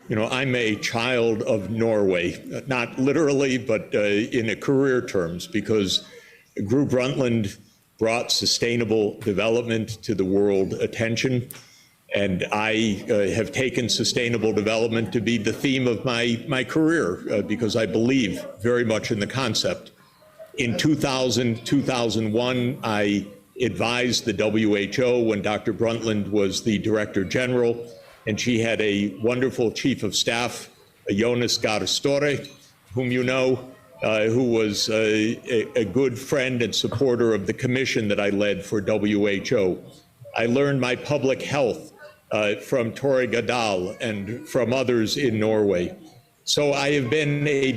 You know, I'm a child of Norway, not literally, but in a career terms, because Gro Brundtland brought sustainable development to the world attention. And I have taken sustainable development to be the theme of my career because I believe very much in the concept. In 2000, 2001, I advised the WHO when Dr. Brundtland was the Director General, and she had a wonderful Chief of Staff, Jonas Gahr Støre, whom you know, who was a good friend and supporter of the commission that I led for WHO. I learned my public health from Tore Gadal and from others in Norway. So I have been a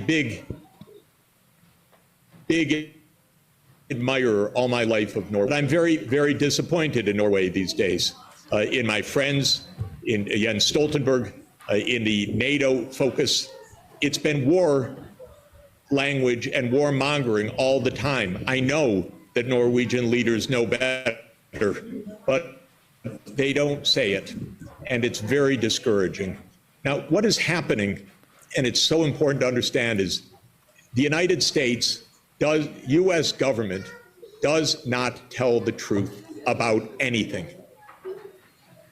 big admirer all my life of Norway. But I'm very, very disappointed in Norway these days, in my friends, in Jens Stoltenberg, in the NATO focus. It's been war language and warmongering all the time. I know that Norwegian leaders know better, but they don't say it, and it's very discouraging. Now, what is happening, and it's so important to understand, is the United States, U.S. government, does not tell the truth about anything.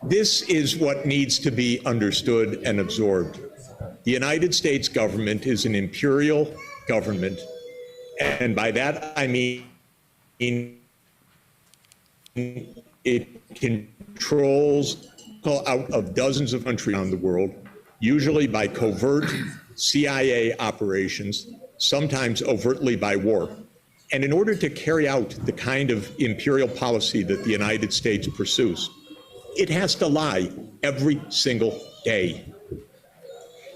This is what needs to be understood and absorbed. The United States government is an imperial government, and by that I mean it controls out of dozens of countries around the world, usually by covert CIA operations, sometimes overtly by war. And in order to carry out the kind of imperial policy that the United States pursues, it has to lie every single day.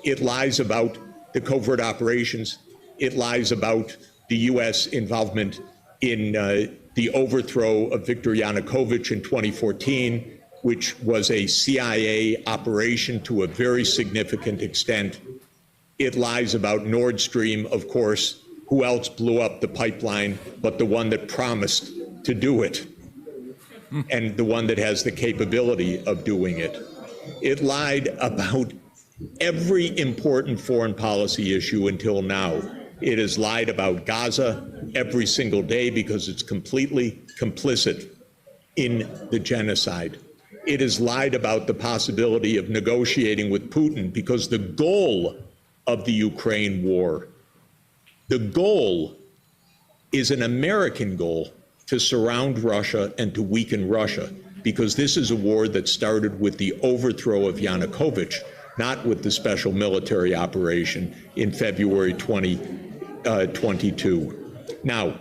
It lies about the covert operations. It lies about the U.S. involvement in the overthrow of Viktor Yanukovych in 2014, which was a CIA operation to a very significant extent. It lies about Nord Stream, of course. Who else blew up the pipeline but the one that promised to do it, and the one that has the capability of doing it? It lied about every important foreign policy issue until now. It has lied about Gaza every single day because it's completely complicit in the genocide. It has lied about the possibility of negotiating with Putin because the goal of the Ukraine war, the goal is an American goal to surround Russia and to weaken Russia, because this is a war that started with the overthrow of Yanukovych, not with the special military operation in February 2022. Now,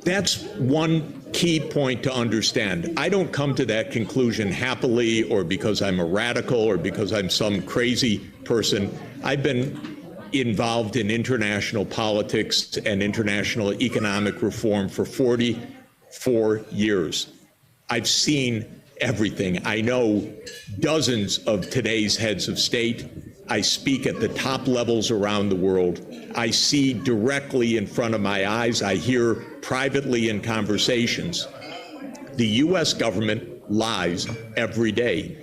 that's one key point to understand. I don't come to that conclusion happily or because I'm a radical or because I'm some crazy person. I've been involved in international politics and international economic reform for 44 years. I've seen everything. I know dozens of today's heads of state. I speak at the top levels around the world. I see directly in front of my eyes. I hear privately in conversations. The U.S. government lies every day.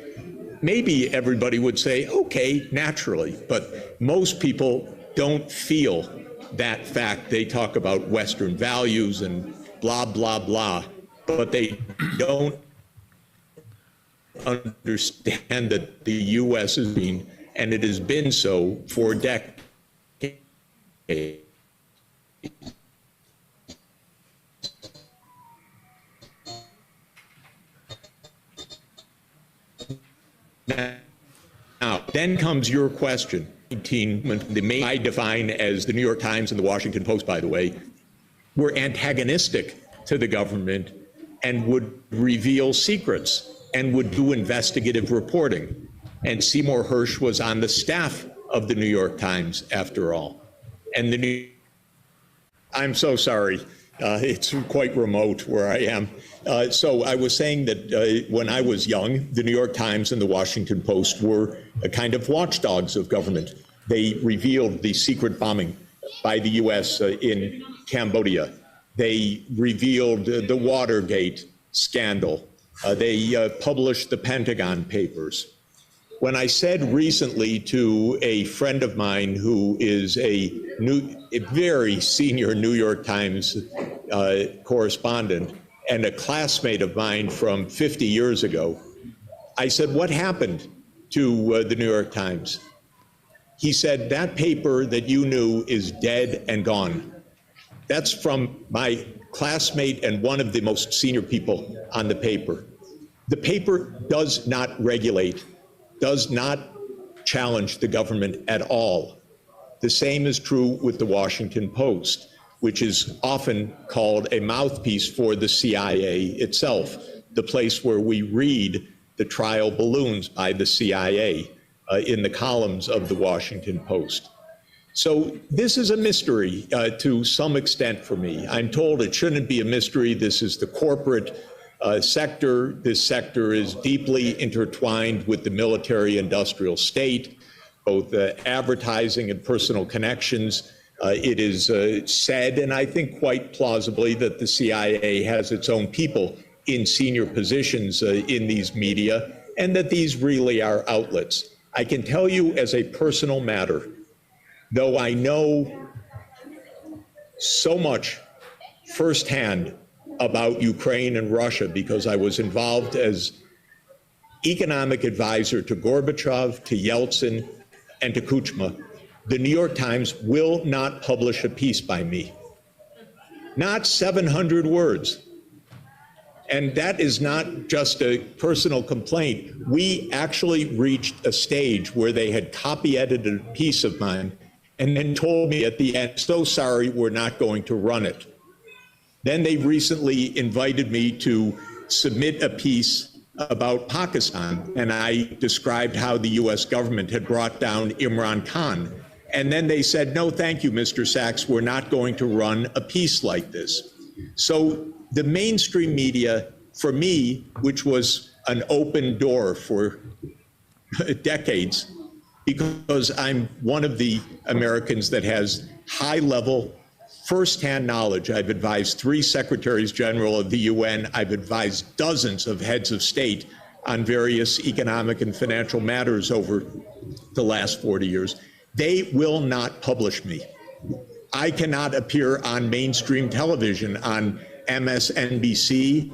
Maybe everybody would say, okay, naturally, but most people don't feel that fact. They talk about Western values and blah, blah, blah, but they don't understand that the U.S. is being, and it has been so for decades. Now, then comes your question. The main I define as the New York Times and the Washington Post, by the way, were antagonistic to the government and would reveal secrets and would do investigative reporting. And Seymour Hersh was on the staff of the New York Times, after all. And I'm so sorry. It's quite remote where I am. So I was saying that when I was young, the New York Times and the Washington Post were a kind of watchdogs of government. They revealed the secret bombing by the U.S. In Cambodia. They revealed the Watergate scandal. They published the Pentagon Papers. when I said recently to a friend of mine who is a very senior New York Times correspondent and a classmate of mine from 50 years ago, I said, what happened to the New York Times? He said, that paper that you knew is dead and gone. That's from my classmate and one of the most senior people on the paper. The paper does not regulate, does not challenge the government at all. The same is true with the Washington Post, which is often called a mouthpiece for the CIA itself, the place where we read the trial balloons by the CIA in the columns of the Washington Post. So this is a mystery to some extent for me. I'm told it shouldn't be a mystery. This is the corporate sector. This sector is deeply intertwined with the military-industrial state, both advertising and personal connections. It is said, and I think quite plausibly, that the CIA has its own people in senior positions in these media, and that these really are outlets. I can tell you as a personal matter, though I know so much firsthand about Ukraine and Russia because I was involved as economic advisor to Gorbachev, to Yeltsin, and to Kuchma, the New York Times will not publish a piece by me. Not 700 words. And that is not just a personal complaint. We actually reached a stage where they had copy edited a piece of mine and then told me at the end, so sorry, we're not going to run it. Then they recently invited me to submit a piece about Pakistan, and I described how the US government had brought down Imran Khan. And then they said, no, thank you, Mr. Sachs, we're not going to run a piece like this. So the mainstream media, for me, which was an open door for decades, because I'm one of the Americans that has high-level, firsthand knowledge. I've advised 3 secretaries general of the UN. I've advised dozens of heads of state on various economic and financial matters over the last 40 years. They will not publish me. I cannot appear on mainstream television, on MSNBC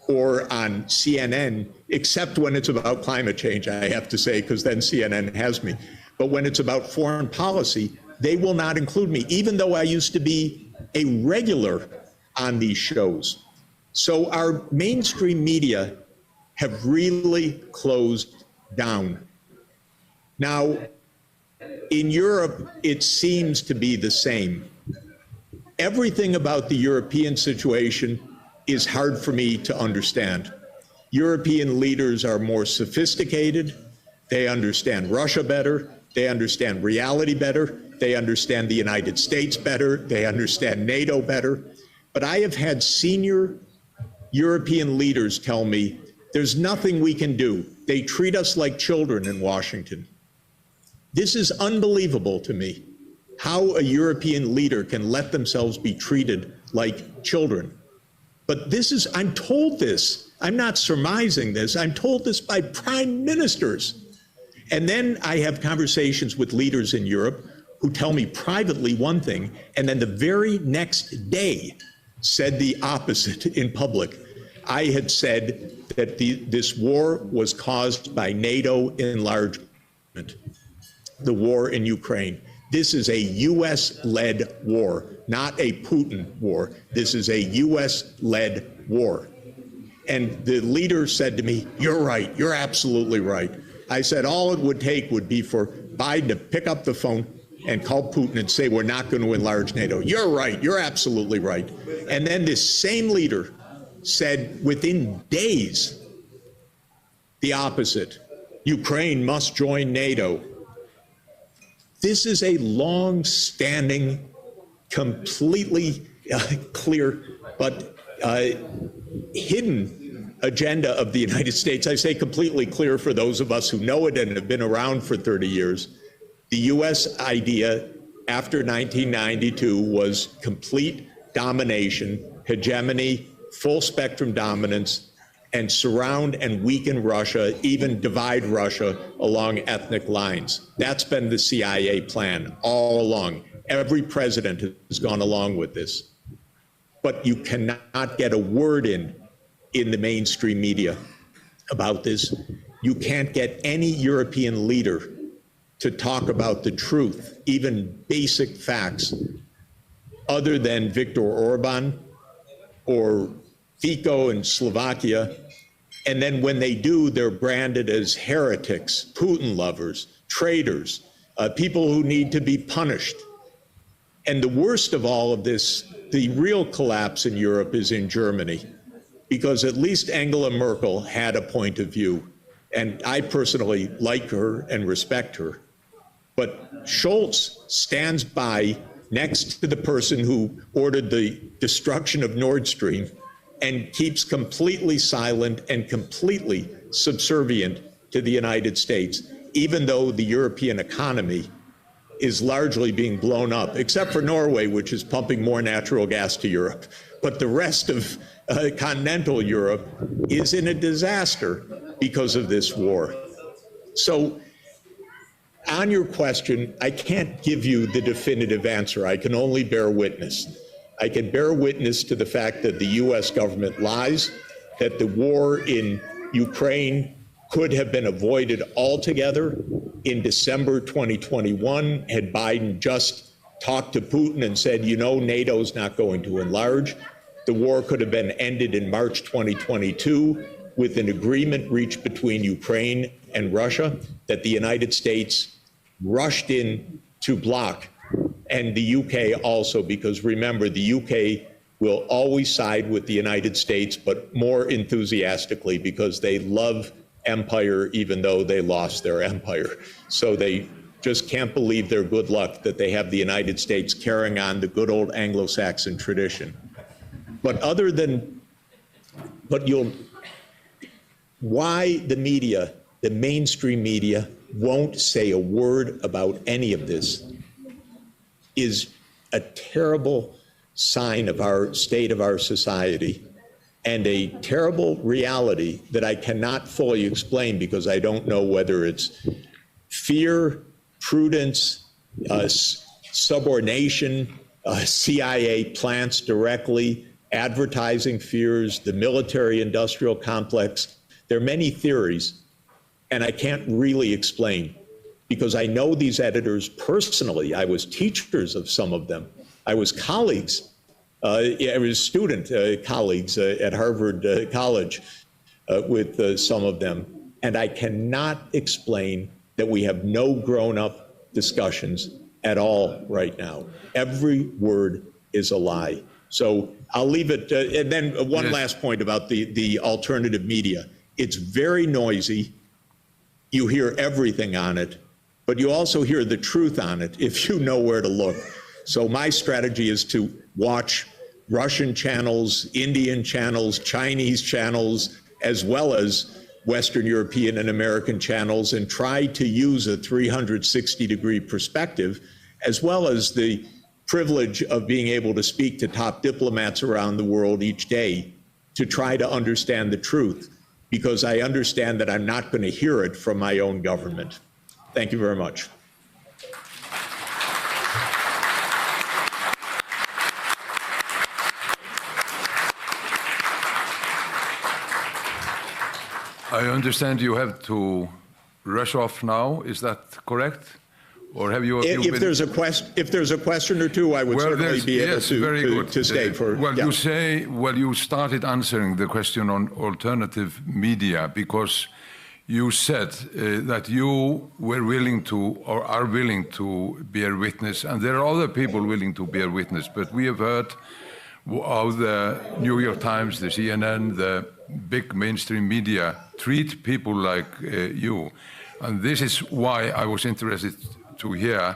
or on CNN, except when it's about climate change, I have to say, because then CNN has me. But when it's about foreign policy, they will not include me, even though I used to be a regular on these shows. So our mainstream media have really closed down. Now, in Europe, it seems to be the same. Everything about the European situation is hard for me to understand. European leaders are more sophisticated. They understand Russia better. They understand reality better. They understand the United States better. They understand NATO better. But I have had senior European leaders tell me, there's nothing we can do. They treat us like children in Washington. This is unbelievable to me, how a European leader can let themselves be treated like children. But this is, I'm told this, I'm not surmising this, I'm told this by prime ministers. And then I have conversations with leaders in Europe who tell me privately one thing, and then the very next day said the opposite in public. I had said that this war was caused by NATO enlargement, the war in Ukraine. This is a US-led war, not a Putin war. This is a US-led war. And the leader said to me, you're right, you're absolutely right. I said all it would take would be for Biden to pick up the phone and call Putin and say, we're not going to enlarge NATO. You're right, you're absolutely right. And then this same leader said within days the opposite. Ukraine must join NATO. This is a long-standing, completely clear, but hidden agenda of the United States. I say completely clear for those of us who know it and have been around for 30 years. The U.S. idea after 1992 was complete domination, hegemony, full spectrum dominance, and surround and weaken Russia, even divide Russia along ethnic lines. That's been the CIA plan all along. Every president has gone along with this. But you cannot get a word in the mainstream media about this. You can't get any European leader to talk about the truth, even basic facts, other than Viktor Orban or Fico in Slovakia. And then when they do, they're branded as heretics, Putin lovers, traitors, people who need to be punished. And the worst of all of this, the real collapse in Europe is in Germany, because at least Angela Merkel had a point of view. And I personally like her and respect her. But Scholz stands by next to the person who ordered the destruction of Nord Stream and keeps completely silent and completely subservient to the United States, even though the European economy is largely being blown up, except for Norway, which is pumping more natural gas to Europe. But the rest of continental Europe is in a disaster because of this war. So on your question, I can't give you the definitive answer. I can only bear witness. I can bear witness to the fact that the US government lies, that the war in Ukraine could have been avoided altogether in December 2021 had Biden just talked to Putin and said, you know, NATO's not going to enlarge. The war could have been ended in March 2022 with an agreement reached between Ukraine and Russia that the United States rushed in to block, and the UK also, because remember, the UK will always side with the United States, but more enthusiastically because they love empire even though they lost their empire. So they just can't believe their good luck that they have the United States carrying on the good old Anglo-Saxon tradition. But other than, why the media, the mainstream media, won't say a word about any of this is a terrible sign of our state of our society, and a terrible reality that I cannot fully explain because I don't know whether it's fear, prudence, subordination, CIA plants directly, advertising fears, the military-industrial complex. There are many theories, and I can't really explain because I know these editors personally. I was teachers of some of them. I was colleagues. I was student colleagues at Harvard College with some of them. And I cannot explain that we have no grown-up discussions at all right now. Every word is a lie. So I'll leave it. And then one last point about the alternative media. It's very noisy. You hear everything on it, but you also hear the truth on it if you know where to look. So my strategy is to watch Russian channels, Indian channels, Chinese channels, as well as Western European and American channels, and try to use a 360-degree perspective, as well as the privilege of being able to speak to top diplomats around the world each day to try to understand the truth, because I understand that I'm not going to hear it from my own government. Thank you very much. I understand you have to rush off now. Is that correct? Or have you? If there's a question or two, I would certainly be able to stay for. Well, yeah. You started answering the question on alternative media because you said that you were willing to, or are willing to, bear witness, and there are other people willing to bear witness. But we have heard how the New York Times, the CNN, the big mainstream media treat people like you, and this is why I was interested to hear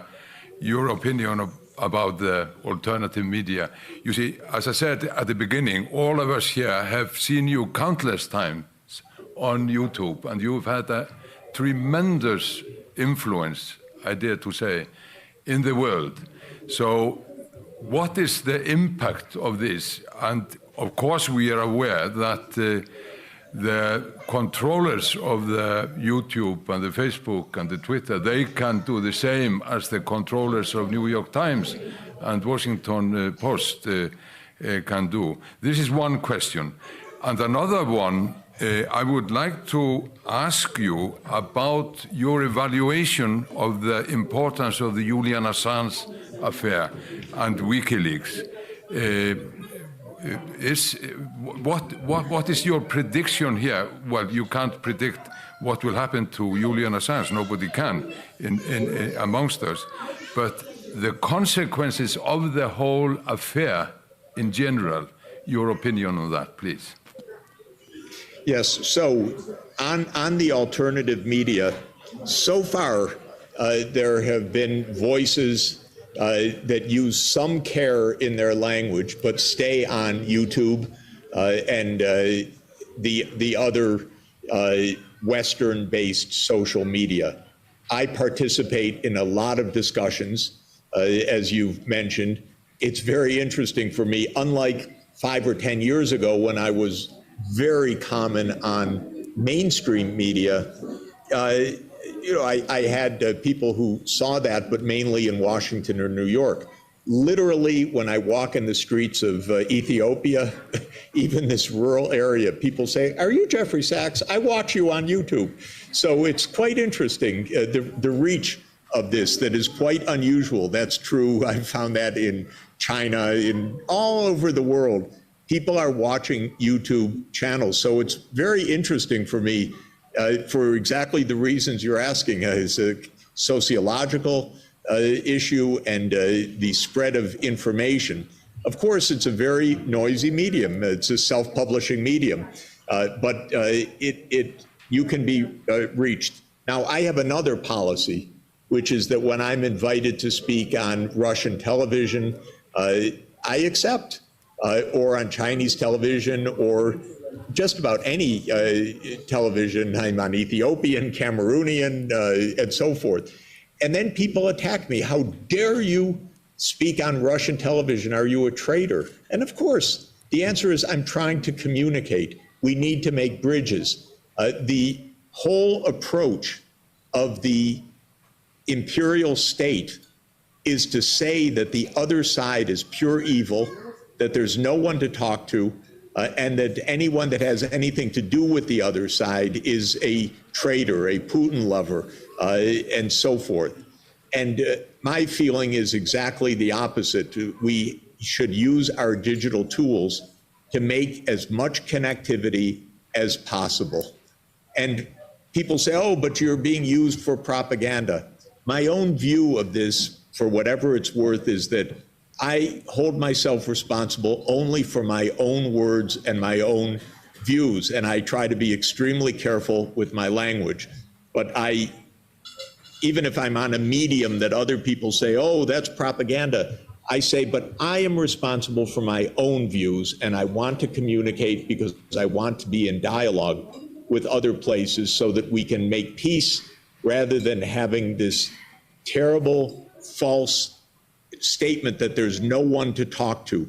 your opinion about the alternative media. You see, as I said at the beginning, all of us here have seen you countless times on YouTube, and you've had a tremendous influence, I dare to say, in the world. So what is the impact of this? And of course we are aware that the controllers of the YouTube and the Facebook and the Twitter, they can do the same as the controllers of New York Times and Washington Post can do. This is one question. And another one, I would like to ask you about your evaluation of the importance of the Julian Assange affair and WikiLeaks. What is your prediction here? Well, you can't predict what will happen to Julian Assange. Nobody can amongst us. But the consequences of the whole affair in general, your opinion on that, please. Yes, so on the alternative media, so far there have been voices that use some care in their language, but stay on YouTube and the other Western-based social media. I participate in a lot of discussions, as you've mentioned. It's very interesting for me, unlike 5 or 10 years ago when I was very common on mainstream media. I had people who saw that, but mainly in Washington or New York. Literally, when I walk in the streets of Ethiopia, even this rural area, people say, "Are you Jeffrey Sachs? I watch you on YouTube." So it's quite interesting, the reach of this that is quite unusual. That's true. I found that in China, in all over the world. People are watching YouTube channels. So it's very interesting for me for exactly the reasons you're asking. It's a sociological issue and the spread of information. Of course, it's a very noisy medium. It's a self-publishing medium, but you can be reached. Now, I have another policy, which is that when I'm invited to speak on Russian television, I accept, or on Chinese television, or just about any television. I'm on Ethiopian, Cameroonian, and so forth. And then people attack me. How dare you speak on Russian television? Are you a traitor? And of course, the answer is I'm trying to communicate. We need to make bridges. The whole approach of the imperial state is to say that the other side is pure evil, that there's no one to talk to, and that anyone that has anything to do with the other side is a traitor, a Putin lover, and so forth. And my feeling is exactly the opposite. We should use our digital tools to make as much connectivity as possible. And people say, oh, but you're being used for propaganda. My own view of this, for whatever it's worth, is that I hold myself responsible only for my own words and my own views, and I try to be extremely careful with my language. But even if I'm on a medium that other people say, oh, that's propaganda, I say, but I am responsible for my own views, and I want to communicate because I want to be in dialogue with other places so that we can make peace rather than having this terrible, false statement that there's no one to talk to.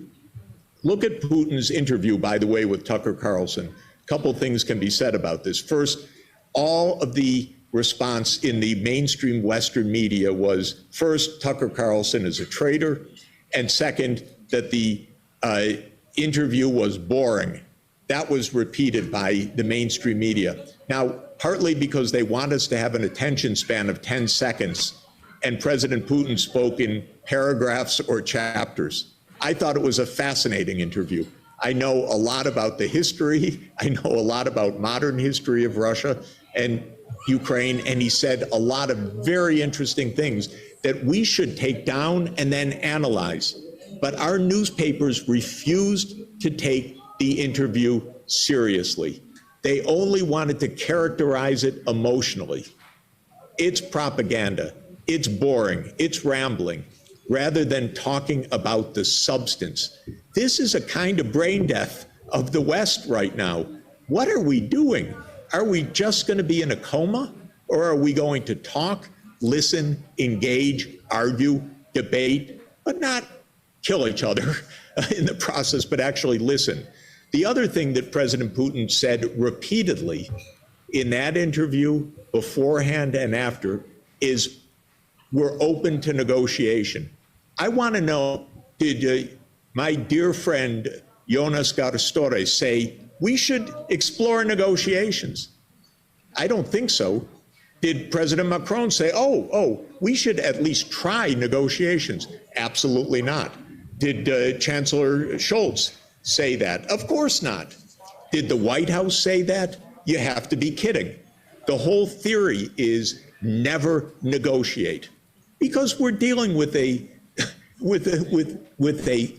Look at Putin's interview, by the way, with Tucker Carlson. A couple things can be said about this. First, all of the response in the mainstream Western media was, first, Tucker Carlson is a traitor, and second, that the interview was boring. That was repeated by the mainstream media. Now, partly because they want us to have an attention span of 10 seconds, and President Putin spoke in paragraphs or chapters. I thought it was a fascinating interview. I know a lot about the history. I know a lot about modern history of Russia and Ukraine, and he said a lot of very interesting things that we should take down and then analyze. But our newspapers refused to take the interview seriously. They only wanted to characterize it emotionally. It's propaganda. It's boring. It's rambling, rather than talking about the substance. This is a kind of brain death of the West right now. What are we doing? Are we just going to be in a coma? Or are we going to talk, listen, engage, argue, debate, but not kill each other in the process, but actually listen? The other thing that President Putin said repeatedly in that interview, beforehand and after, is we're open to negotiation. I want to know, did my dear friend Jonas Garstore say we should explore negotiations? I don't think so. Did President Macron say, we should at least try negotiations? Absolutely not. Did Chancellor Scholz say that? Of course not. Did the White House say that? You have to be kidding. The whole theory is never negotiate, because we're dealing with a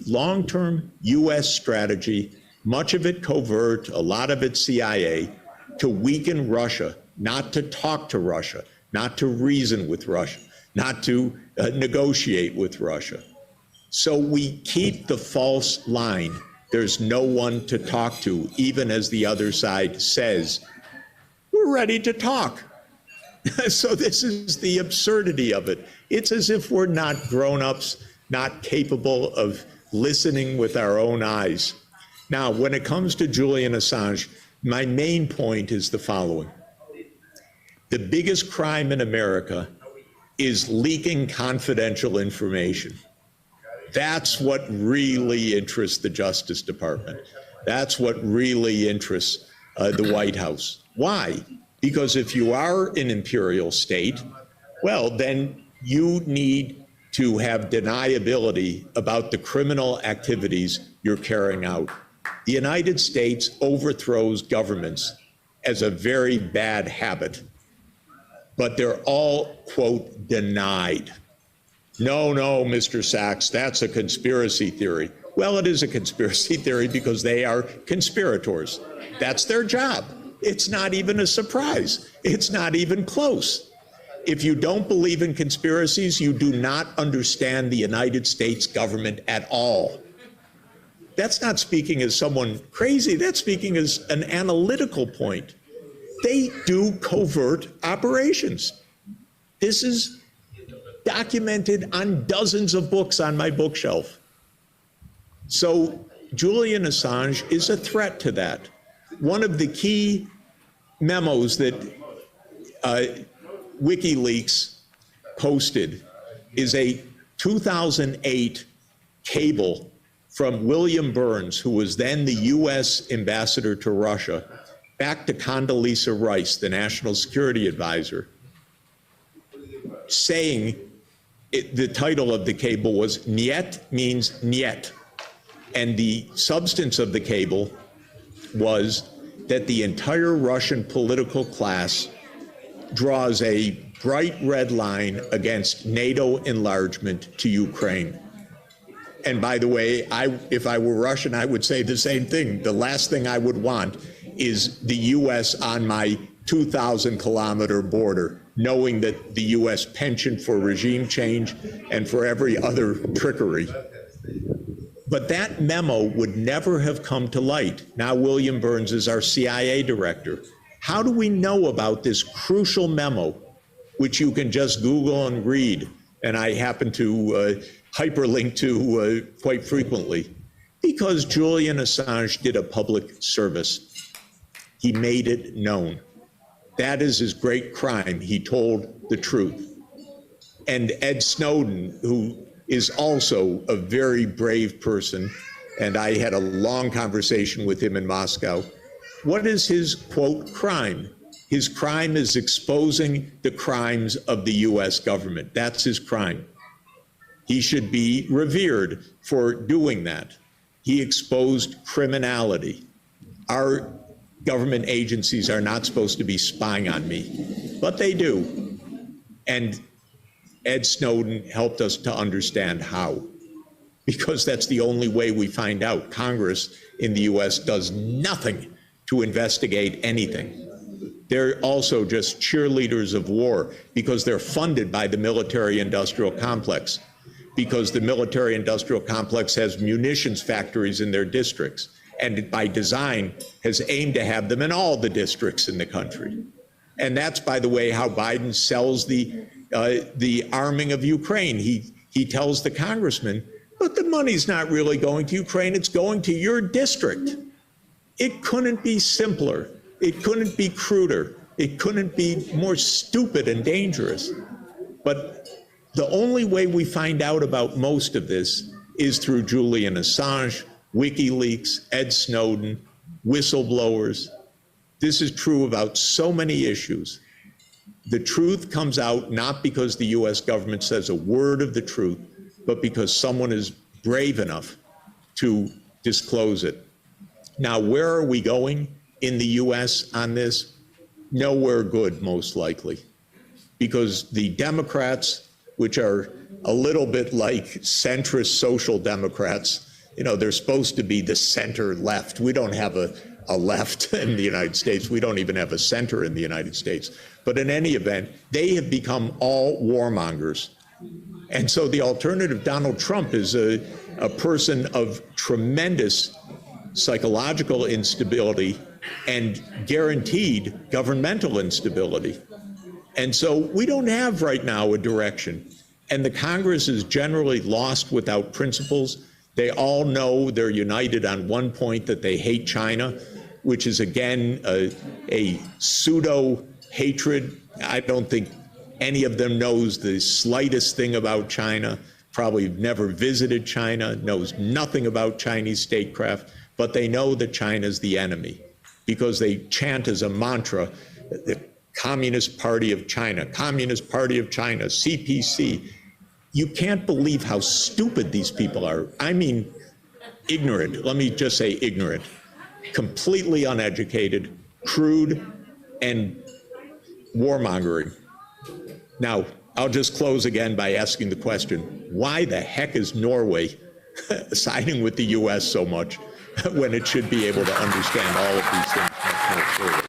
long-term U.S. strategy, much of it covert, a lot of it CIA, to weaken Russia, not to talk to Russia, not to reason with Russia, not to negotiate with Russia. So we keep the false line. There's no one to talk to, even as the other side says, we're ready to talk. So this is the absurdity of it. It's as if we're not grown-ups, not capable of listening with our own eyes. Now, when it comes to Julian Assange, my main point is the following. The biggest crime in America is leaking confidential information. That's what really interests the Justice Department. That's what really interests the White House. Why? Because if you are an imperial state, well, then you need to have deniability about the criminal activities you're carrying out. The United States overthrows governments as a very bad habit, but they're all, quote, denied. No, Mr. Sachs, that's a conspiracy theory. Well, it is a conspiracy theory because they are conspirators. That's their job. It's not even a surprise. It's not even close. If you don't believe in conspiracies, you do not understand the United States government at all. That's not speaking as someone crazy. That's speaking as an analytical point. They do covert operations. This is documented on dozens of books on my bookshelf. So Julian Assange is a threat to that. One of the key memos that WikiLeaks posted is a 2008 cable from William Burns, who was then the U.S. ambassador to Russia, back to Condoleezza Rice, the national security advisor, saying the title of the cable was Niet means Niet. And the substance of the cable was that the entire Russian political class draws a bright red line against NATO enlargement to Ukraine. And by the way, if I were Russian, I would say the same thing. The last thing I would want is the U.S. on my 2,000-kilometer border, knowing that the U.S. penchant for regime change and for every other trickery. But that memo would never have come to light. Now William Burns is our CIA director. How do we know about this crucial memo, which you can just Google and read, and I happen to hyperlink to quite frequently? Because Julian Assange did a public service. He made it known. That is his great crime. He told the truth. And Ed Snowden, who is also a very brave person, and I had a long conversation with him in Moscow. What is his, quote, crime? His crime is exposing the crimes of the U.S. government. That's his crime. He should be revered for doing that. He exposed criminality. Our government agencies are not supposed to be spying on me, but they do. And Ed Snowden helped us to understand how, because that's the only way we find out. Congress in the U.S. does nothing to investigate anything. They're also just cheerleaders of war because they're funded by the military-industrial complex, because the military-industrial complex has munitions factories in their districts, and by design has aimed to have them in all the districts in the country. And that's, by the way, how Biden sells the arming of Ukraine. He tells the congressman, but the money's not really going to Ukraine, it's going to your district. It couldn't be simpler. It couldn't be cruder. It couldn't be more stupid and dangerous. But the only way we find out about most of this is through Julian Assange, WikiLeaks, Ed Snowden, whistleblowers. This is true about so many issues. The truth comes out not because the US government says a word of the truth, but because someone is brave enough to disclose it. Now, where are we going in the US on this? Nowhere good, most likely, because the Democrats, which are a little bit like centrist social democrats, you know, they're supposed to be the center left. We don't have a left in the United States. We don't even have a center in the United States. But in any event, they have become all warmongers. And so the alternative, Donald Trump, is a person of tremendous psychological instability and guaranteed governmental instability. And so we don't have right now a direction. And the Congress is generally lost without principles. They all know they're united on one point, that they hate China, which is, again, a pseudo-hatred. I don't think any of them knows the slightest thing about China, probably never visited China, knows nothing about Chinese statecraft, but they know that China is the enemy because they chant as a mantra, the Communist Party of China, Communist Party of China, CPC. You can't believe how stupid these people are. I mean, ignorant. Let me just say ignorant. Completely uneducated, crude, and warmongering. Now, I'll just close again by asking the question, why the heck is Norway siding with the US so much when it should be able to understand all of these things much more clearly?